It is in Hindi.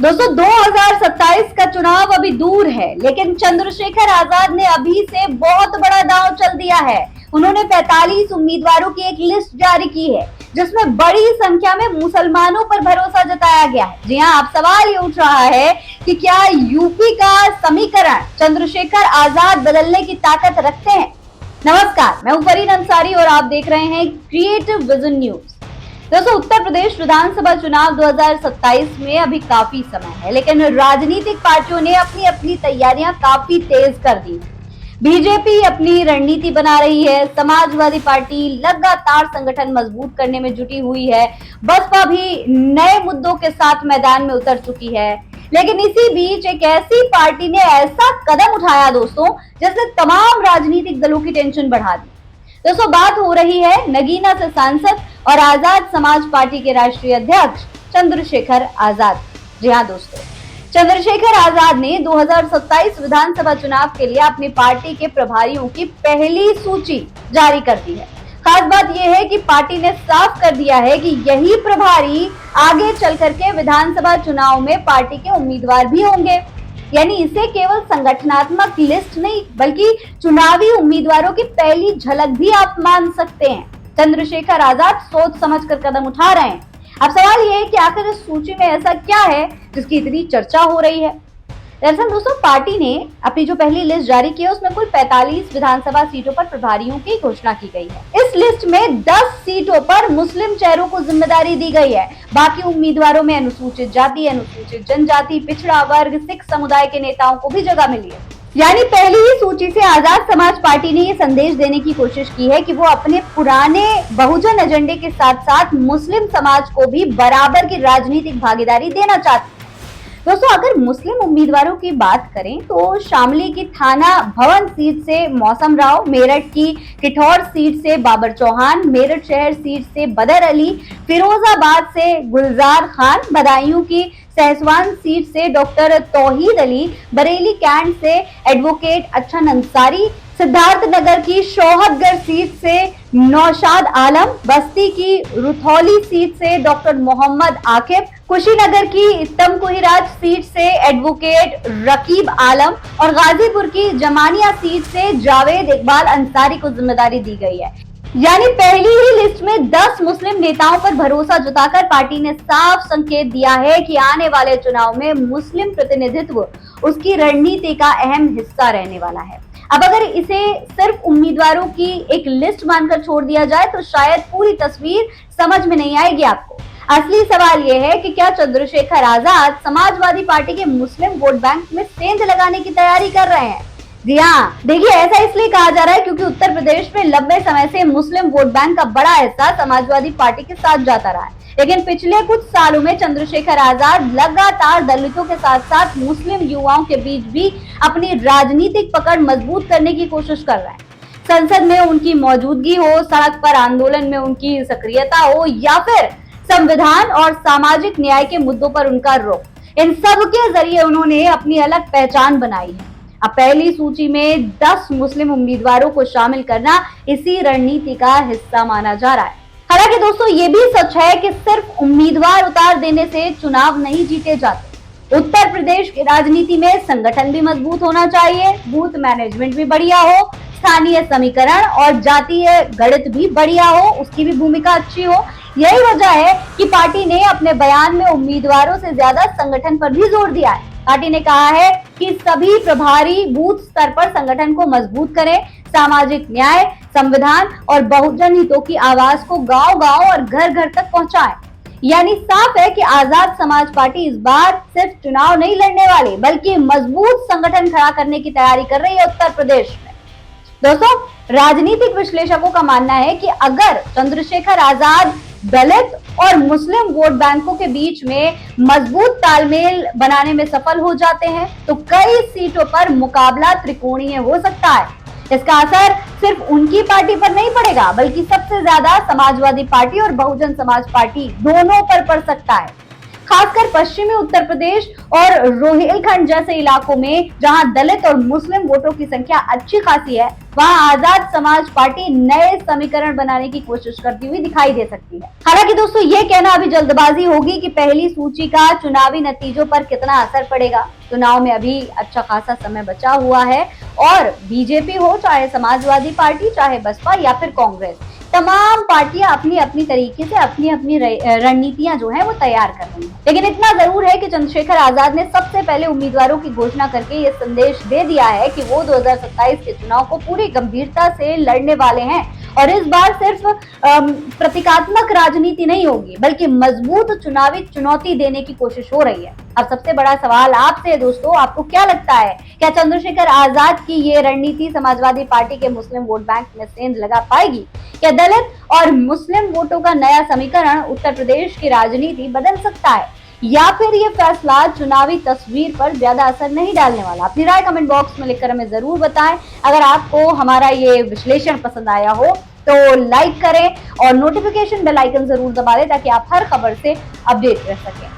दोस्तों 2027 का चुनाव अभी दूर है, लेकिन चंद्रशेखर आजाद ने अभी से बहुत बड़ा दांव चल दिया है। उन्होंने 45 उम्मीदवारों की एक लिस्ट जारी की है, जिसमें बड़ी संख्या में मुसलमानों पर भरोसा जताया गया है। जी हां, अब सवाल ये उठ रहा है कि क्या यूपी का समीकरण चंद्रशेखर आजाद बदलने की ताकत रखते हैं। नमस्कार, मैं हूं फरीन अंसारी और आप देख रहे हैं क्रिएटिव विजन न्यूज। दोस्तों, उत्तर प्रदेश विधानसभा चुनाव 2027 में अभी काफी समय है, लेकिन राजनीतिक पार्टियों ने अपनी अपनी तैयारियां काफी तेज कर दी। बीजेपी अपनी रणनीति बना रही है, समाजवादी पार्टी लगातार संगठन मजबूत करने में जुटी हुई है, बसपा भी नए मुद्दों के साथ मैदान में उतर चुकी है। लेकिन इसी बीच एक ऐसी पार्टी ने ऐसा कदम उठाया दोस्तों, जिसने तमाम राजनीतिक दलों की टेंशन बढ़ा दी। दोस्तों, बात हो रही है नगीना से सांसद और आजाद समाज पार्टी के राष्ट्रीय अध्यक्ष चंद्रशेखर आजाद। जी हां दोस्तों, चंद्रशेखर आजाद ने 2027 विधानसभा चुनाव के लिए अपनी पार्टी के प्रभारियों की पहली सूची जारी कर दी है। खास बात यह है कि पार्टी ने साफ कर दिया है कि यही प्रभारी आगे चल करके विधानसभा चुनाव में पार्टी के उम्मीदवार भी होंगे। यानी इसे केवल संगठनात्मक लिस्ट नहीं, बल्कि चुनावी उम्मीदवारों की पहली झलक भी आप मान सकते हैं। चंद्रशेखर आजाद सोच समझकर कदम उठा रहे हैं। अब सवाल ये है कि आखिर इस सूची में ऐसा क्या है जिसकी इतनी चर्चा हो रही है। दरअसल दोस्तों, पार्टी ने अपनी जो पहली लिस्ट जारी की है, उसमें कुल 45 विधानसभा सीटों पर प्रभारियों की घोषणा की गई है। इस लिस्ट में 10 सीटों पर मुस्लिम चेहरों को जिम्मेदारी दी गई है। बाकी उम्मीदवारों में अनुसूचित जाति, अनुसूचित जनजाति, पिछड़ा वर्ग, सिख समुदाय के नेताओं को भी जगह मिली है। यानी पहली ही सूची से आजाद समाज पार्टी ने ये संदेश देने की कोशिश की है कि वो अपने पुराने बहुजन एजेंडे के साथ साथ मुस्लिम समाज को भी बराबर की राजनीतिक भागीदारी देना चाहती है। दोस्तों, अगर मुस्लिम उम्मीदवारों की बात करें तो शामली की थाना भवन सीट से मौसम राव, मेरठ की किठौर सीट से बाबर चौहान, मेरठ शहर सीट से बदर अली, फिरोजाबाद से गुलजार खान, बदायूं की सहसवान सीट से डॉक्टर तौहीद अली, बरेली कैंट से एडवोकेट अच्छन अंसारी, सिद्धार्थनगर की शौहतगढ़ सीट से नौशाद आलम, बस्ती की रुथौली सीट से डॉक्टर मोहम्मद आकिब, कुशीनगर की तमकुहीराज सीट से एडवोकेट रकीब आलम और गाजीपुर की जमानिया सीट से जावेद इकबाल अंसारी को जिम्मेदारी दी गई है। यानी पहली ही लिस्ट में 10 मुस्लिम नेताओं पर भरोसा जताकर पार्टी ने साफ संकेत दिया है कि आने वाले चुनाव में मुस्लिम प्रतिनिधित्व उसकी रणनीति का अहम हिस्सा रहने वाला है। अब अगर इसे सिर्फ उम्मीदवारों की एक लिस्ट मानकर छोड़ दिया जाए तो शायद पूरी तस्वीर समझ में नहीं आएगी आपको। असली सवाल यह है कि क्या चंद्रशेखर आजाद समाजवादी पार्टी के मुस्लिम वोट बैंक में सेंध लगाने की तैयारी कर रहे हैं। जी हाँ, देखिए, ऐसा इसलिए कहा जा रहा है क्योंकि उत्तर प्रदेश में लंबे समय से मुस्लिम वोट बैंक का बड़ा हिस्सा समाजवादी पार्टी के साथ जाता रहा है। लेकिन पिछले कुछ सालों में चंद्रशेखर आजाद लगातार दलितों के साथ साथ मुस्लिम युवाओं के बीच भी अपनी राजनीतिक पकड़ मजबूत करने की कोशिश कर रहा है। संसद में उनकी मौजूदगी हो, सड़क पर आंदोलन में उनकी सक्रियता हो या फिर संविधान और सामाजिक न्याय के मुद्दों पर उनका रुख, इन सब के जरिए उन्होंने अपनी अलग पहचान बनाई है। अब पहली सूची में 10 मुस्लिम उम्मीदवारों को शामिल करना इसी रणनीति का हिस्सा माना जा रहा है। हालांकि दोस्तों, ये भी सच है कि सिर्फ उम्मीदवार उतार देने से चुनाव नहीं जीते जाते। उत्तर प्रदेश की राजनीति में संगठन भी मजबूत होना चाहिए, बूथ मैनेजमेंट भी बढ़िया हो, स्थानीय समीकरण और जातीय गणित भी बढ़िया हो, उसकी भी भूमिका अच्छी हो। यही वजह है कि पार्टी ने अपने बयान में उम्मीदवारों से ज्यादा संगठन पर भी जोर दिया है। पार्टी ने कहा है कि सभी प्रभारी बूथ स्तर पर संगठन को मजबूत करें, सामाजिक न्याय, संविधान और बहुजन हितों की आवाज को गांव-गांव और घर-घर तक पहुंचाएं। यानी साफ है कि आजाद समाज पार्टी इस बार सिर्फ चुनाव नहीं लड़ने वाली, बल्कि मजबूत संगठन खड़ा करने की तैयारी कर रही है उत्तर प्रदेश में। दोस्तों, राजनीतिक विश्लेषकों का मानना है कि अगर चंद्रशेखर आजाद दलित और मुस्लिम वोट बैंकों के बीच में मजबूत तालमेल बनाने में सफल हो जाते हैं तो कई सीटों पर मुकाबला त्रिकोणीय हो सकता है। इसका असर सिर्फ उनकी पार्टी पर नहीं पड़ेगा, बल्कि सबसे ज्यादा समाजवादी पार्टी और बहुजन समाज पार्टी दोनों पर पड़ सकता है। खासकर पश्चिमी उत्तर प्रदेश और रोहिलखंड जैसे इलाकों में जहां दलित और मुस्लिम वोटों की संख्या अच्छी खासी है, वहां आजाद समाज पार्टी नए समीकरण बनाने की कोशिश करती हुई दिखाई दे सकती है। हालांकि दोस्तों ये कहना अभी जल्दबाजी होगी कि पहली सूची का चुनावी नतीजों पर कितना असर पड़ेगा। चुनाव में अभी अच्छा खासा समय बचा हुआ है और बीजेपी हो, चाहे समाजवादी पार्टी, चाहे बसपा या फिर कांग्रेस, तमाम पार्टियां अपनी अपनी तरीके से अपनी अपनी रणनीतियां जो है वो तैयार कर रही हैं। लेकिन इतना जरूर है कि चंद्रशेखर आजाद ने सबसे पहले उम्मीदवारों की घोषणा करके ये संदेश दे दिया है कि वो 2027 के चुनाव को पूरी गंभीरता से लड़ने वाले हैं और इस बार सिर्फ प्रतीकात्मक राजनीति नहीं होगी, बल्कि मजबूत चुनावी चुनौती देने की कोशिश हो रही है। अब सबसे बड़ा सवाल आपसे है दोस्तों, आपको क्या लगता है, क्या चंद्रशेखर आजाद की ये रणनीति समाजवादी पार्टी के मुस्लिम वोट बैंक में सेंध लगा पाएगी? क्या दलित और मुस्लिम वोटों का नया समीकरण उत्तर प्रदेश की राजनीति बदल सकता है, या फिर ये फैसला चुनावी तस्वीर पर ज्यादा असर नहीं डालने वाला? अपनी राय कमेंट बॉक्स में लिखकर हमें जरूर बताएं। अगर आपको हमारा ये विश्लेषण पसंद आया हो तो लाइक करें और नोटिफिकेशन बेल आइकन जरूर दबा दें ताकि आप हर खबर से अपडेट रह सकें।